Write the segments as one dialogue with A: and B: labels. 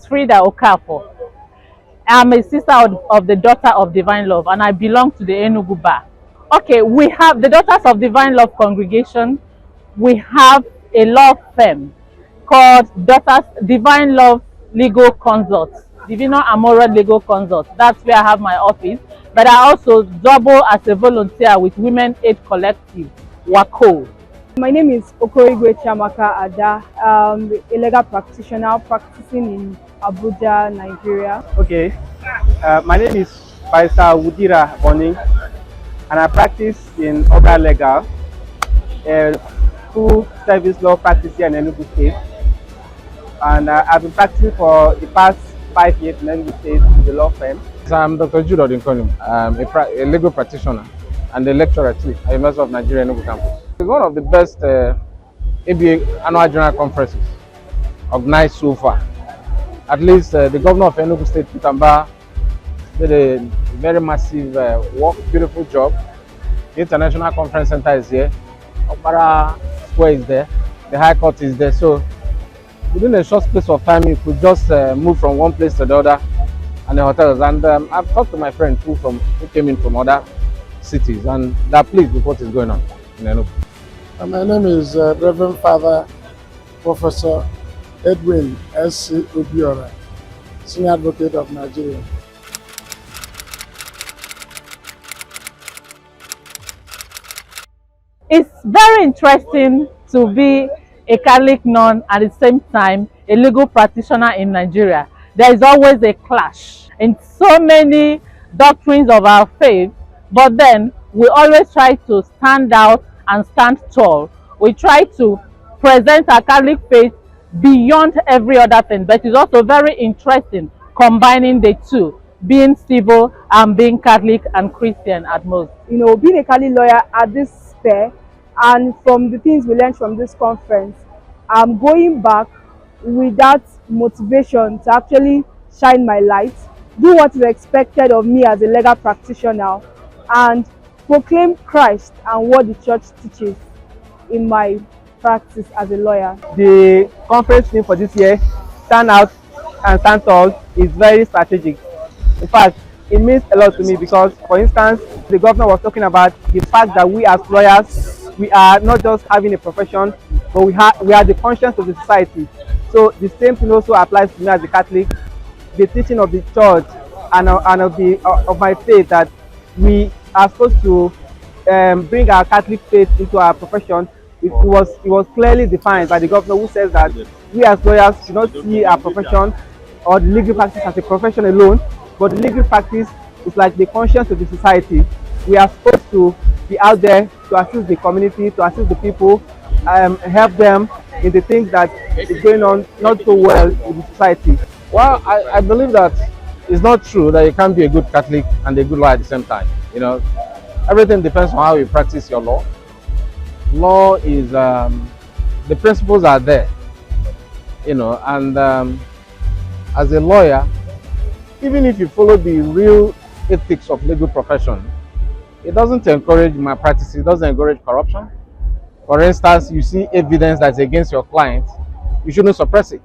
A: Frida Okafor. I'm a sister of the Daughter of Divine Love, and I belong to the Enugu Bar. Okay, we have the Daughters of Divine Love congregation. We have a law firm called Daughters Divine Love Legal Consults, Divino Amora Legal Consults. That's where I have my office. But I also double as a volunteer with Women Aid Collective, WACO.
B: My name is Okorigwe Chamaka Ada. I'm a legal practitioner practicing in Abuja, Nigeria.
C: Okay, my name is Paisa Wudira Boni, and I practice in Oga Legal, full service law practice here in Enugu State. And I've been practicing for the past 5 years in Enugu State in the law firm.
D: So I'm Dr. Jude Odinkonim. I'm a legal practitioner and a lecturer too at the University of Nigeria Enugu campus. It's one of the best ABA annual general conferences organized so far. At least the governor of Enugu State, Pitamba, did a very massive work, beautiful job. The International Conference Center is here. Okpara Square is there. The High Court is there. So within a short space of time, you could just move from one place to the other and the hotels. And I've talked to my friends who came in from other cities, and they're pleased with what is going on in Enugu.
E: My name is Reverend Father Professor Edwin S.C. Obiora, Senior Advocate of Nigeria.
A: It's very interesting to be a Catholic nun at the same time a legal practitioner in Nigeria. There is always a clash in so many doctrines of our faith, but then we always try to stand out and stand tall. We try to present our Catholic faith beyond every other thing, but it's also very interesting combining the two, being civil and being Catholic and Christian at most.
B: You know, being a Catholic lawyer at this fair, and from the things we learned from this conference, I'm going back with that motivation to actually shine my light, do what is expected of me as a legal practitioner, and proclaim Christ and what the church teaches in my practice as a lawyer.
C: The conference theme for this year, Stand Out and Stand Tall, is very strategic. In fact, it means a lot to me because, for instance, the governor was talking about the fact that we as lawyers, we are not just having a profession, but we are the conscience of the society. So the same thing also applies to me as a Catholic. The teaching of the church and of my faith, that we are supposed to bring our Catholic faith into our profession. It was clearly defined by the governor, who says that we as lawyers should not see our profession or the legal practice as a profession alone, but the legal practice is like the conscience of the society. We are supposed to be out there to assist the community, to assist the people, help them in the things that is going on not so well in the society.
D: Well, I believe that it's not true that you can't be a good Catholic and a good lawyer at the same time. You know, everything depends on how you practice your law. Law is, the principles are there, you know, and as a lawyer, even if you follow the real ethics of legal profession, it doesn't encourage malpractice, it doesn't encourage corruption. For instance, you see evidence that's against your client, you shouldn't suppress it.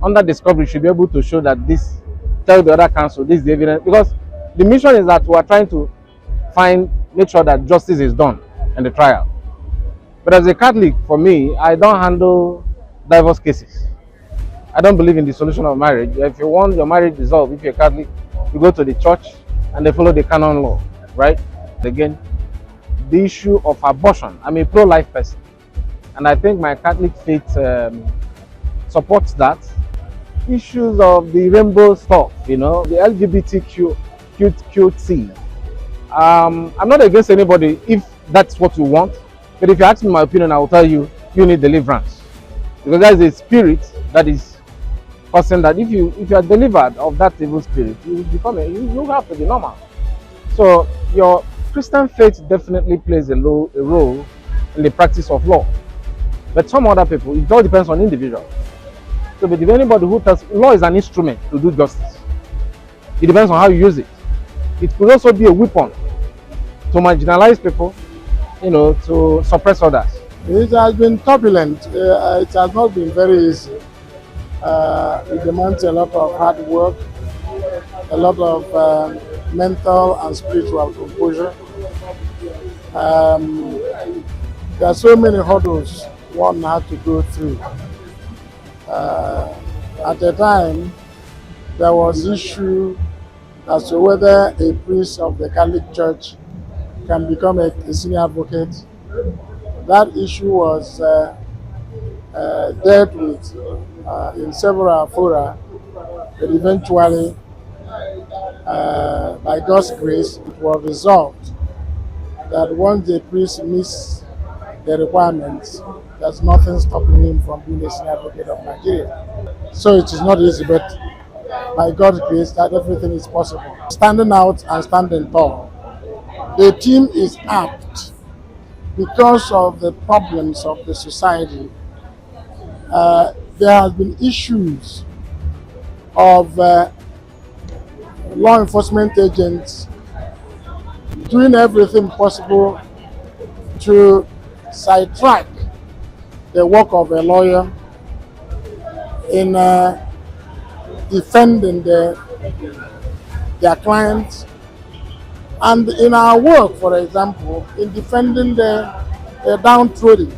D: Under discovery, you should be able to show that this, tell the other counsel, this is the evidence, because the mission is that we are trying to make sure that justice is done in the trial. But as a Catholic, for me, I don't handle divorce cases. I don't believe in the solution of marriage. If you want your marriage dissolved, if you're Catholic, you go to the church and they follow the canon law, right? Again, the issue of abortion, I'm a pro-life person, and I think my Catholic faith supports that. Issues of the rainbow stuff, you know, the LGBTQT. I'm not against anybody if that's what you want, but if you ask me my opinion, I will tell you, you need deliverance, because there is a spirit that is causing that. If you are delivered of that evil spirit, you have to be normal. So your Christian faith definitely plays a role in the practice of law, but some other people, it all depends on individuals. So, but if anybody who tells, law is an instrument to do justice. It depends on how you use it. It could also be a weapon to marginalize people, you know, to suppress others.
E: It has been turbulent. It has not been very easy. It demands a lot of hard work, a lot of mental and spiritual composure. Um, there are so many hurdles one had to go through. At the time, there was issue as to whether a priest of the Catholic Church can become a senior advocate. That issue was dealt with in several fora, but eventually, by God's grace, it was resolved that once the priest meets the requirements, there's nothing stopping him from being a senior advocate of Nigeria. So it is not easy, but by God's grace, that everything is possible. Standing out and standing tall. The team is apt because of the problems of the society. There have been issues of law enforcement agents doing everything possible to sidetrack the work of a lawyer in defending their clients, and in our work, for example, in defending the downtrodden.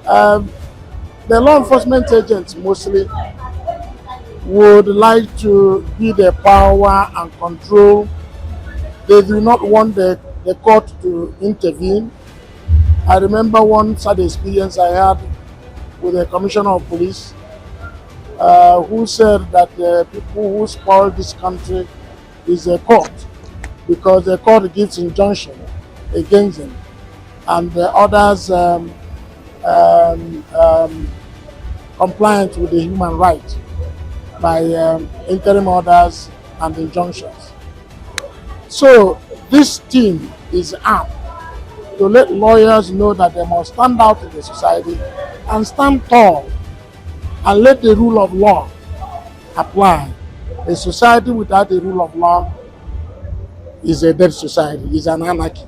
E: The law enforcement agents mostly would like to be the power and control. They do not want the court to intervene. I remember one sad experience I had with the commissioner of police who said that the people who spoil this country is the court, because the court gives injunction against them, and the others compliant with the human right by interim orders and injunctions. So this team is apt to let lawyers know that they must stand out in the society and stand tall and let the rule of law apply. A society without the rule of law is a dead society, is an anarchy.